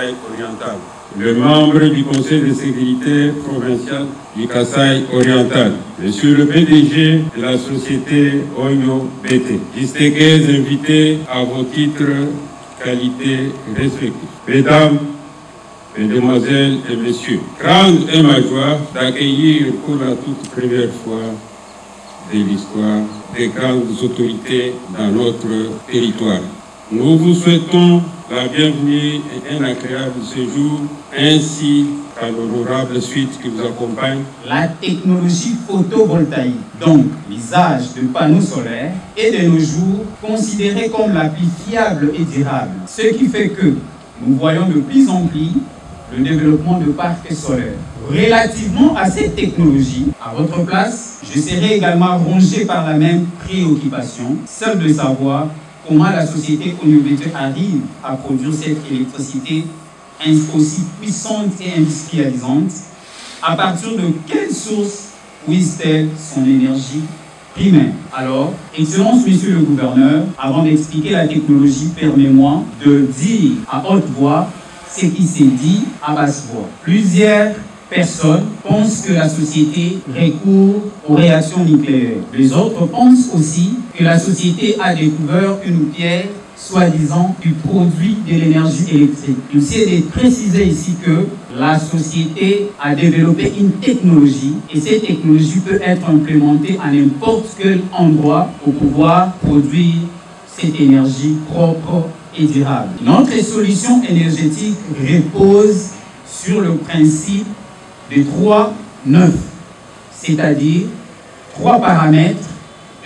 Kasaï oriental. Le membre du Conseil de sécurité provincial du Kasaï oriental, Monsieur le PDG de la société Oyo BT, distingués invités à vos titres, qualités respectives. Mesdames, Mesdemoiselles et Messieurs, grande est ma joie d'accueillir pour la toute première fois de l'histoire des grandes autorités dans notre territoire. Nous vous souhaitons la bienvenue et un agréable séjour, ainsi qu'à l'honorable suite qui vous accompagne. La technologie photovoltaïque, donc l'usage de panneaux solaires, est de nos jours considérée comme la plus fiable et durable. Ce qui fait que nous voyons de plus en plus le développement de parcs solaires. Relativement à cette technologie, à votre place, je serai également rongé par la même préoccupation, celle de savoir comment la société Oyo BT arrive à produire cette électricité aussi puissante et industrialisante. À partir de quelle source puise-t-elle son énergie primaire? Alors, Excellence, Monsieur le Gouverneur, avant d'expliquer la technologie, permets-moi de dire à haute voix ce qui s'est dit à basse voix. Plusieurs personnes pensent que la société recourt aux réactions nucléaires. Les autres pensent aussi que la société a découvert une pierre soi-disant du produit de l'énergie électrique. Il s'est précisé ici que la société a développé une technologie et cette technologie peut être implémentée à n'importe quel endroit pour pouvoir produire cette énergie propre et durable. Notre solution énergétique repose sur le principe de 3-9, c'est-à-dire 3 paramètres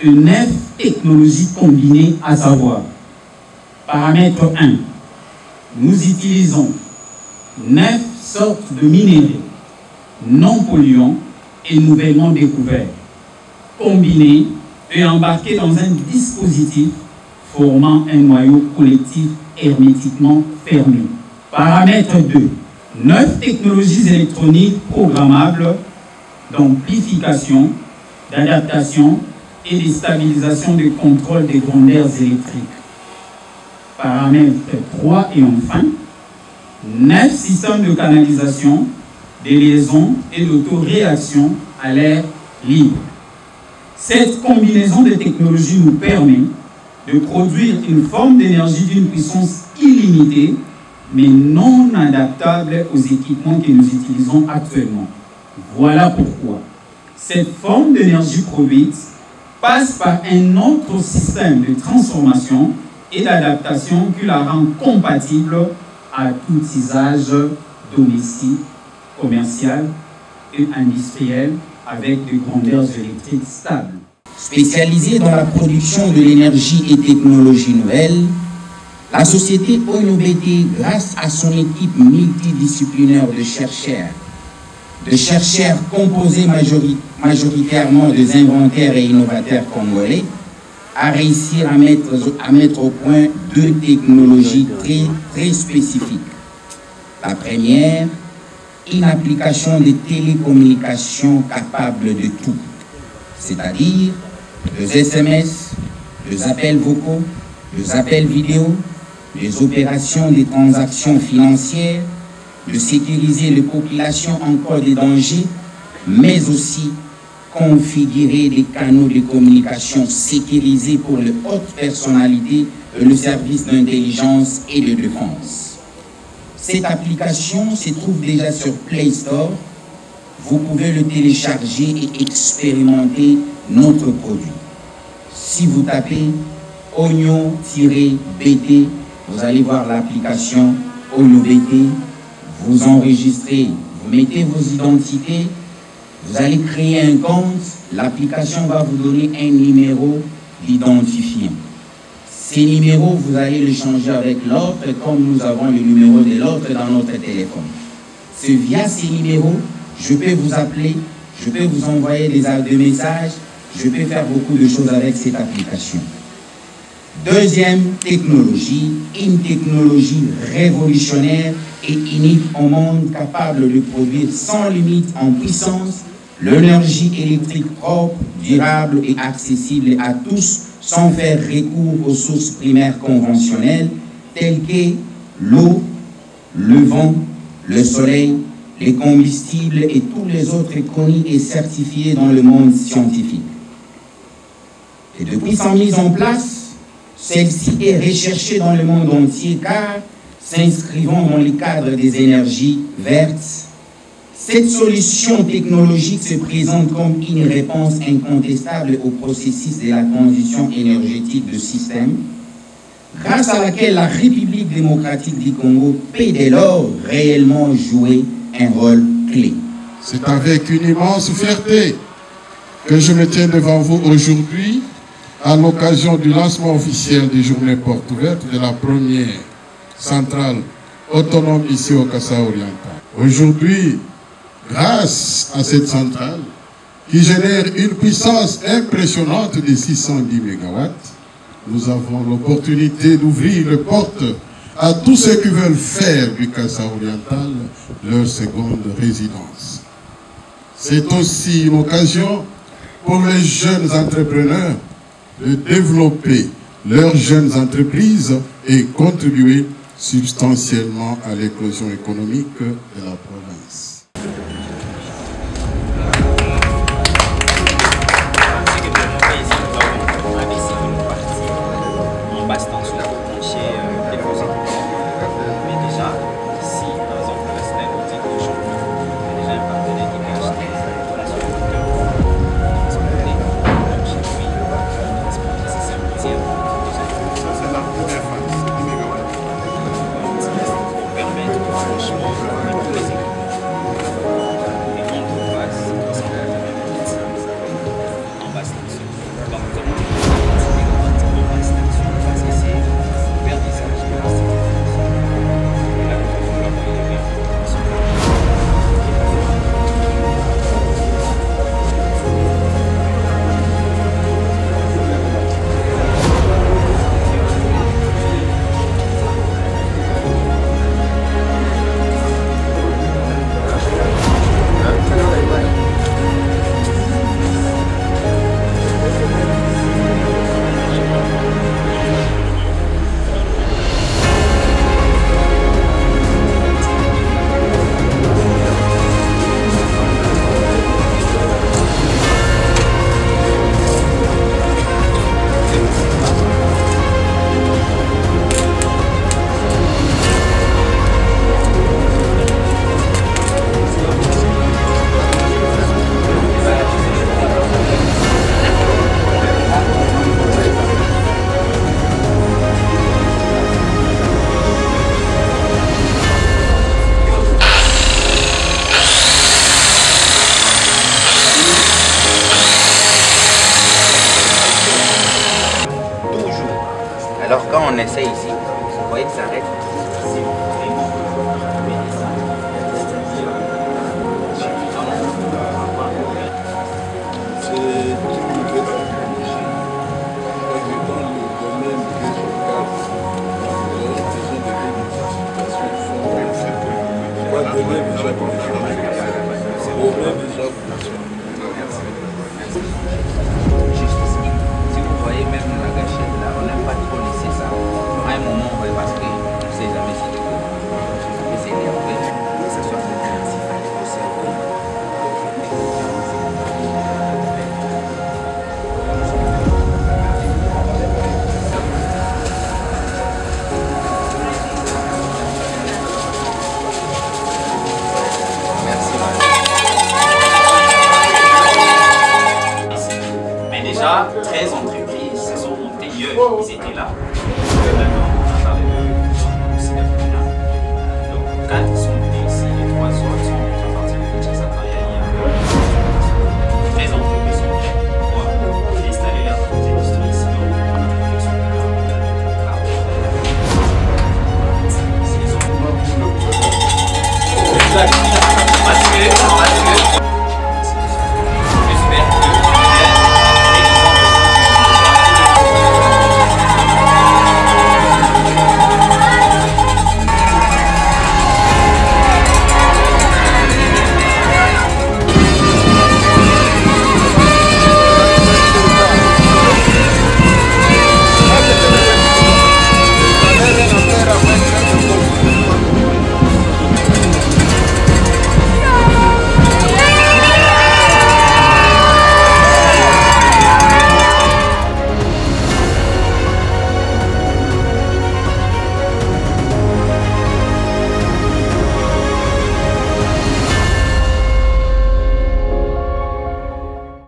et 9 technologies combinées, à savoir: paramètre 1, nous utilisons 9 sortes de minéraux non polluants et nouvellement découverts, combinés et embarqués dans un dispositif formant un noyau collectif hermétiquement fermé. Paramètre 2, 9 technologies électroniques programmables d'amplification, d'adaptation et de stabilisation de contrôle des grandeurs électriques. Paramètre 3 et enfin, 9 systèmes de canalisation, de liaison et d'autoréaction à l'air libre. Cette combinaison de technologies nous permet de produire une forme d'énergie d'une puissance illimitée, mais non adaptable aux équipements que nous utilisons actuellement. Voilà pourquoi cette forme d'énergie produite passe par un autre système de transformation et d'adaptation qui la rend compatible à tout usage domestique, commercial et industriel avec des grandeurs électriques stables. Spécialisée dans la production de l'énergie et technologies nouvelles, la société Oyo BT, grâce à son équipe multidisciplinaire de chercheurs composés majoritairement des inventaires et innovateurs congolais, a réussi à mettre au point 2 technologies très spécifiques. La première, une application de télécommunications capable de tout, c'est-à-dire les SMS, les appels vocaux, les appels vidéo, les opérations des transactions financières, de sécuriser les populations en cas de danger, mais aussi configurer des canaux de communication sécurisés pour les hautes personnalités et le service d'intelligence et de défense. Cette application se trouve déjà sur Play Store. Vous pouvez le télécharger et expérimenter notre produit. Si vous tapez Oyo-BT, vous allez voir l'application Oyo BT, vous enregistrez, vous mettez vos identités, vous allez créer un compte, l'application va vous donner un numéro d'identifiant. Ces numéros, vous allez les changer avec l'autre, comme nous avons le numéro de l'autre dans notre téléphone. C'est via ces numéros, je peux vous appeler, je peux vous envoyer des messages, je peux faire beaucoup de choses avec cette application. Deuxième technologie, une technologie révolutionnaire et unique au monde, capable de produire sans limite en puissance l'énergie électrique propre, durable et accessible à tous, sans faire recours aux sources primaires conventionnelles telles que l'eau, le vent, le soleil, les combustibles et tous les autres connus et certifiés dans le monde scientifique. Et depuis sa mise en place, celle-ci est recherchée dans le monde entier car, s'inscrivant dans le cadre des énergies vertes, cette solution technologique se présente comme une réponse incontestable au processus de la transition énergétique du système, grâce à laquelle la République démocratique du Congo peut dès lors réellement jouer un rôle clé. C'est avec une immense fierté que je me tiens devant vous aujourd'hui à l'occasion du lancement officiel des journées portes ouvertes de la première centrale autonome ici au Kasaï oriental. Aujourd'hui, grâce à cette centrale qui génère une puissance impressionnante de 610 MW, nous avons l'opportunité d'ouvrir les portes à tous ceux qui veulent faire du Kasaï oriental leur seconde résidence. C'est aussi une occasion pour les jeunes entrepreneurs de développer leurs jeunes entreprises et contribuer substantiellement à l'éclosion économique de la province. Alors quand on essaie ici, vous voyez que ça reste. Déjà, 13 entreprises se sont montées hier, ils étaient là. Maintenant, on a parlé de aussi d'Afrique. Donc, 4 sont montés ici, les 3 autres sont à partir de Kinshasa. Il y a 13 entreprises sont prêtes pour installer leurs industries ici. Donc, on a réflexion de la. Parce que